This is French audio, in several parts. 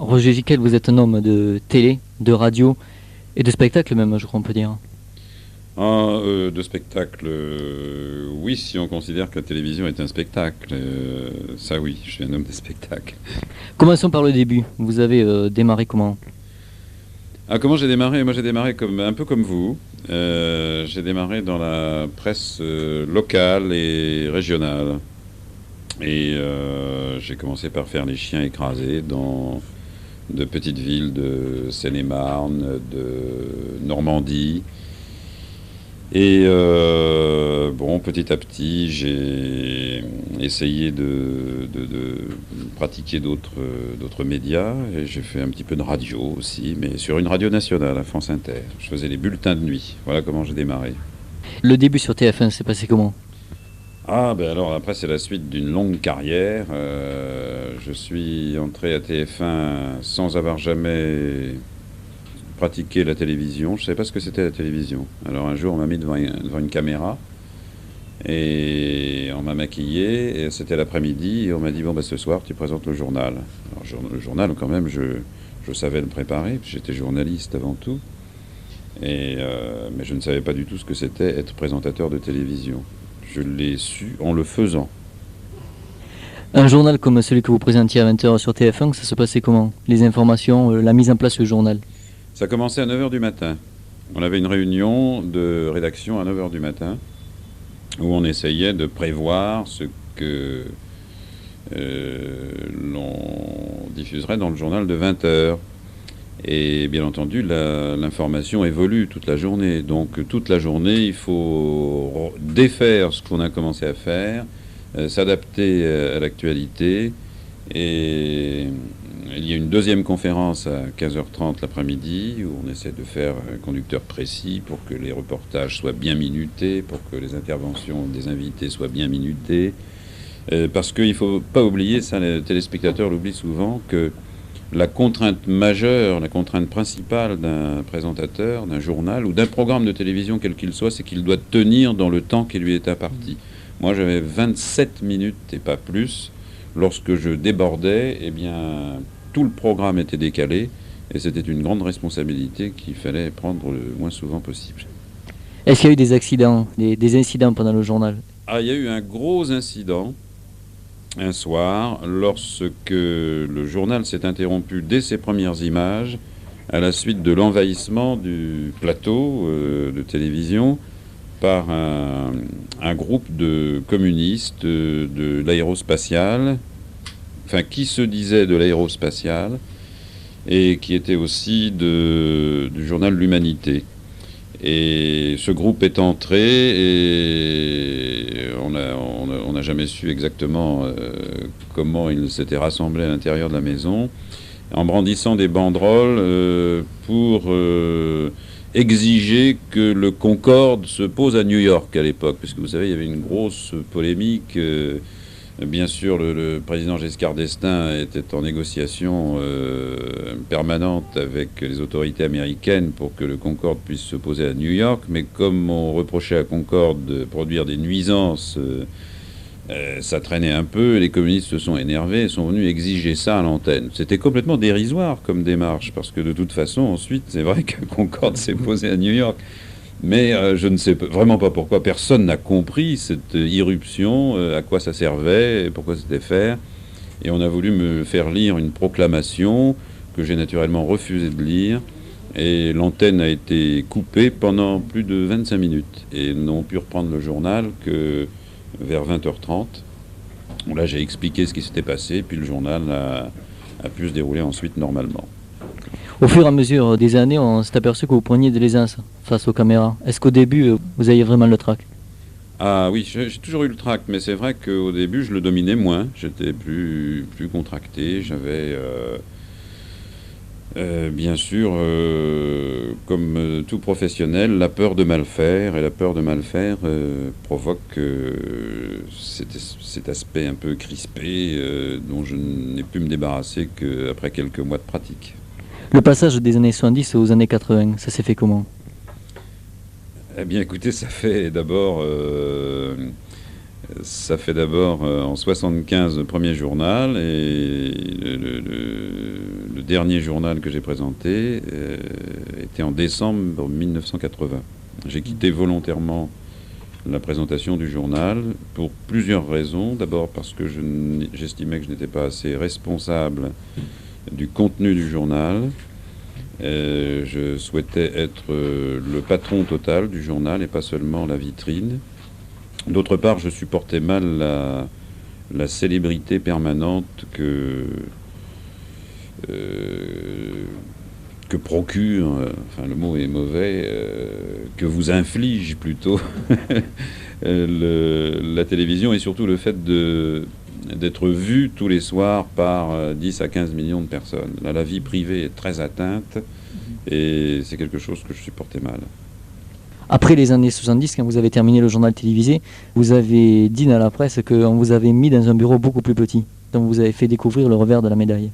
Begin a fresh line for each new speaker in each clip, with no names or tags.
Roger Giquel, vous êtes un homme de télé, de radio et de spectacle même, je crois on peut dire.
De spectacle, oui, si on considère que la télévision est un spectacle. Ça oui, je suis un homme de spectacle.
Commençons par le début. Vous avez démarré comment?
Comment j'ai démarré? Moi j'ai démarré un peu comme vous. J'ai démarré dans la presse locale et régionale. Et j'ai commencé par faire les chiens écrasés dans de petites villes de Seine-et-Marne, de Normandie. Et petit à petit, j'ai essayé de pratiquer d'autres médias. Et j'ai fait un petit peu de radio aussi, mais sur une radio nationale, à France Inter. Je faisais les bulletins de nuit. Voilà comment j'ai démarré.
Le début sur TF1 s'est passé comment?
Alors après, c'est la suite d'une longue carrière. Je suis entré à TF1 sans avoir jamais pratiqué la télévision. Je ne savais pas ce que c'était la télévision. Alors un jour, on m'a mis devant une caméra et on m'a maquillé. Et c'était l'après-midi et on m'a dit ce soir, tu présentes le journal. Alors le journal, quand même, je savais le préparer. J'étais journaliste avant tout. Mais je ne savais pas du tout ce que c'était être présentateur de télévision. Je l'ai su en le faisant.
Un journal comme celui que vous présentiez à 20h sur TF1, ça se passait comment? Les informations, la mise en place du journal?
Ça commençait à 9h du matin. On avait une réunion de rédaction à 9h du matin où on essayait de prévoir ce que l'on diffuserait dans le journal de 20h. Et bien entendu, l'information évolue toute la journée. Donc toute la journée, il faut défaire ce qu'on a commencé à faire, s'adapter à l'actualité. Et il y a une deuxième conférence à 15h30 l'après-midi où on essaie de faire un conducteur précis pour que les reportages soient bien minutés, pour que les interventions des invités soient bien minutées. Parce qu'il ne faut pas oublier, ça les téléspectateurs l'oublient souvent, que la contrainte majeure, la contrainte principale d'un présentateur, d'un journal ou d'un programme de télévision quel qu'il soit, c'est qu'il doit tenir dans le temps qui lui est imparti. Moi, j'avais 27 minutes et pas plus. Lorsque je débordais, tout le programme était décalé et c'était une grande responsabilité qu'il fallait prendre le moins souvent possible.
Est-ce qu'il y a eu des accidents, des incidents pendant le journal?
Il y a eu un gros incident un soir, lorsque le journal s'est interrompu dès ses premières images, à la suite de l'envahissement du plateau de télévision par un groupe de communistes de l'aérospatiale, qui se disait de l'aérospatiale, et qui était aussi du journal L'Humanité. Et ce groupe est entré et on n'a jamais su exactement comment il s'était rassemblé à l'intérieur de la maison, en brandissant des banderoles pour exiger que le Concorde se pose à New York à l'époque, parce que vous savez, il y avait une grosse polémique. Bien sûr, le président Giscard d'Estaing était en négociation permanente avec les autorités américaines pour que le Concorde puisse se poser à New York. Mais comme on reprochait à Concorde de produire des nuisances, ça traînait un peu. Les communistes se sont énervés et sont venus exiger ça à l'antenne. C'était complètement dérisoire comme démarche, parce que de toute façon, ensuite, c'est vrai que Concorde s'est posé à New York. Mais je ne sais vraiment pas pourquoi. Personne n'a compris cette irruption, à quoi ça servait, et pourquoi c'était fait. Et on a voulu me faire lire une proclamation que j'ai naturellement refusé de lire. Et l'antenne a été coupée pendant plus de 25 minutes. Et ils n'ont pu reprendre le journal que vers 20h30. Là, j'ai expliqué ce qui s'était passé, puis le journal a pu se dérouler ensuite normalement.
Au fur et à mesure des années, on s'est aperçu que vous preniez de l'aisance face aux caméras. Est-ce qu'au début, vous aviez vraiment le trac?
Oui, j'ai toujours eu le trac, mais c'est vrai qu'au début, je le dominais moins. J'étais plus contracté. J'avais, bien sûr, comme tout professionnel, la peur de mal faire. Et la peur de mal faire provoque cet aspect un peu crispé dont je n'ai pu me débarrasser qu'après quelques mois de pratique.
Le passage des années 70 aux années 80, ça s'est fait comment?
Eh bien, écoutez, ça fait d'abord Ça fait d'abord en 75 le premier journal et le dernier journal que j'ai présenté était en décembre 1980. J'ai quitté volontairement la présentation du journal pour plusieurs raisons. D'abord parce que j'estimais que je n'étais pas assez responsable du contenu du journal. Je souhaitais être le patron total du journal et pas seulement la vitrine. D'autre part, je supportais mal la célébrité permanente que procure, enfin le mot est mauvais, que vous inflige plutôt la télévision et surtout le fait d'être vu tous les soirs par 10 à 15 millions de personnes. Là, la vie privée est très atteinte et c'est quelque chose que je supportais mal.
Après les années 70, quand vous avez terminé le journal télévisé, vous avez dit à la presse qu'on vous avait mis dans un bureau beaucoup plus petit, dont vous avez fait découvrir le revers de la médaille.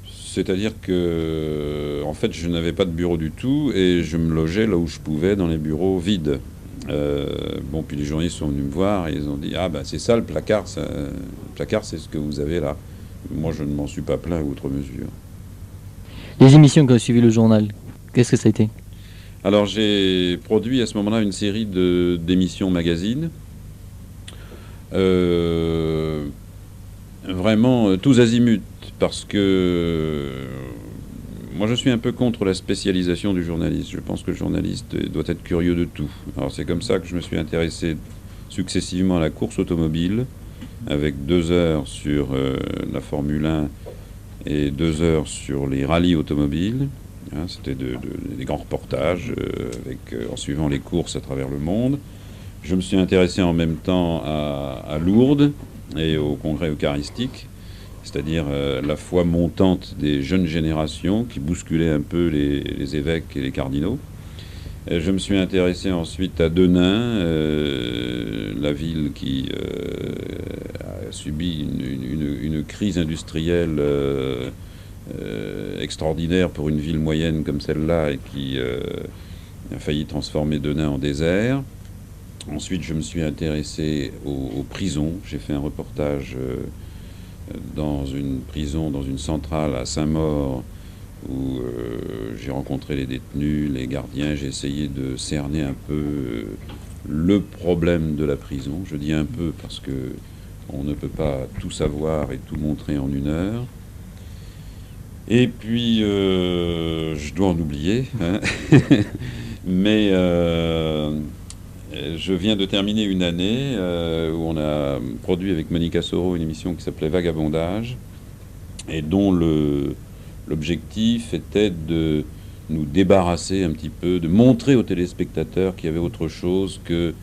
C'est-à-dire que, en fait, je n'avais pas de bureau du tout et je me logeais là où je pouvais, dans les bureaux vides. Puis les journalistes sont venus me voir et ils ont dit « Ah, ben c'est ça le placard, c'est ce que vous avez là. » Moi, je ne m'en suis pas plaint outre mesure.
Les émissions qui ont suivi le journal, qu'est-ce que ça a été ?
Alors, j'ai produit à ce moment-là une série d'émissions magazines. Vraiment tous azimuts, parce que moi je suis un peu contre la spécialisation du journaliste. Je pense que le journaliste doit être curieux de tout. Alors c'est comme ça que je me suis intéressé successivement à la course automobile, avec 2 heures sur la Formule 1 et 2 heures sur les rallyes automobiles. C'était des grands reportages en suivant les courses à travers le monde. Je me suis intéressé en même temps à Lourdes et au congrès eucharistique, c'est-à-dire la foi montante des jeunes générations qui bousculaient un peu les évêques et les cardinaux. Je me suis intéressé ensuite à Denain, la ville qui a subi une crise industrielle extraordinaire pour une ville moyenne comme celle-là et qui a failli transformer Denain en désert. Ensuite, je me suis intéressé aux prisons. J'ai fait un reportage dans une prison, dans une centrale à Saint-Maur, où j'ai rencontré les détenus, les gardiens. J'ai essayé de cerner un peu le problème de la prison. Je dis un peu parce que on ne peut pas tout savoir et tout montrer en 1 heure. Et puis, je dois en oublier, hein. Mais je viens de terminer une année où on a produit avec Monica Soro une émission qui s'appelait Vagabondage et dont l'objectif était de nous débarrasser un petit peu, de montrer aux téléspectateurs qu'il y avait autre chose que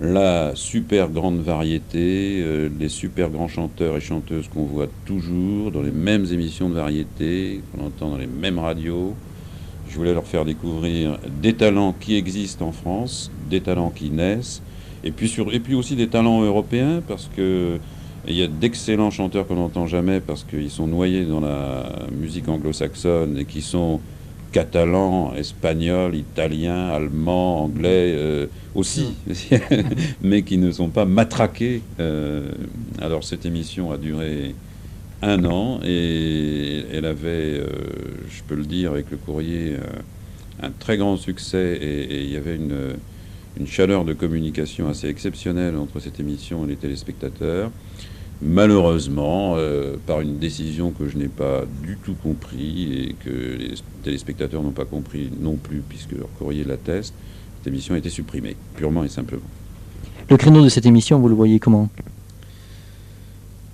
la super grande variété, les super grands chanteurs et chanteuses qu'on voit toujours dans les mêmes émissions de variété, qu'on entend dans les mêmes radios. Je voulais leur faire découvrir des talents qui existent en France, des talents qui naissent, et puis aussi des talents européens, parce que il y a d'excellents chanteurs qu'on n'entend jamais parce qu'ils sont noyés dans la musique anglo-saxonne et qui sont catalans, espagnols, italiens, allemands, anglais aussi, mais qui ne sont pas matraqués. Alors cette émission a duré 1 an et elle avait, je peux le dire avec le courrier, un très grand succès et il y avait une chaleur de communication assez exceptionnelle entre cette émission et les téléspectateurs. Malheureusement, par une décision que je n'ai pas du tout compris et que les téléspectateurs n'ont pas compris non plus puisque leur courrier l'atteste, cette émission a été supprimée, purement et simplement.
Le créneau de cette émission, vous le voyez comment ?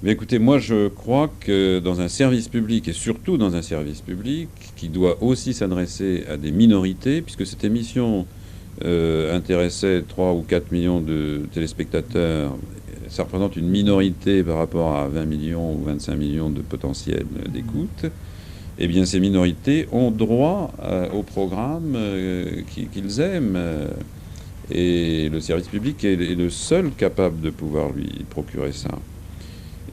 Mais écoutez, moi je crois que dans un service public, et surtout dans un service public, qui doit aussi s'adresser à des minorités, puisque cette émission intéressait 3 ou 4 millions de téléspectateurs, ça représente une minorité par rapport à 20 millions ou 25 millions de potentiel d'écoute, eh bien ces minorités ont droit au programme qu'ils aiment. Et le service public est le seul capable de pouvoir lui procurer ça.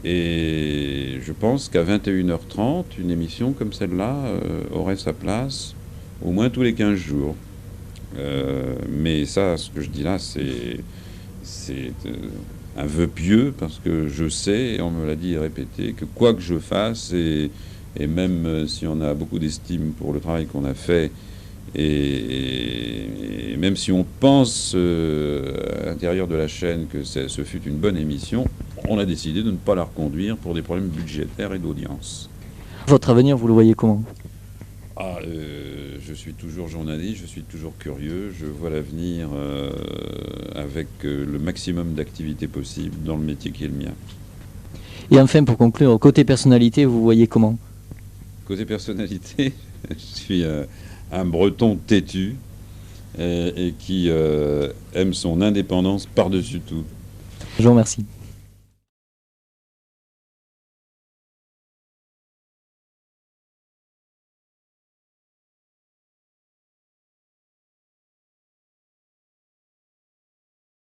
Et je pense qu'à 21h30, une émission comme celle-là aurait sa place au moins tous les 15 jours. Mais ça, ce que je dis là, c'est un vœu pieux, parce que je sais, et on me l'a dit et répété, que quoi que je fasse, et même si on a beaucoup d'estime pour le travail qu'on a fait, et même si on pense à l'intérieur de la chaîne que ce fut une bonne émission, on a décidé de ne pas la reconduire pour des problèmes budgétaires et d'audience.
Votre avenir, vous le voyez comment?
Je suis toujours journaliste, je suis toujours curieux, je vois l'avenir avec le maximum d'activité possible dans le métier qui est le mien.
Et enfin, pour conclure, côté personnalité, vous voyez comment?
Côté personnalité, je suis un Breton têtu et qui aime son indépendance par-dessus tout.
Je vous remercie.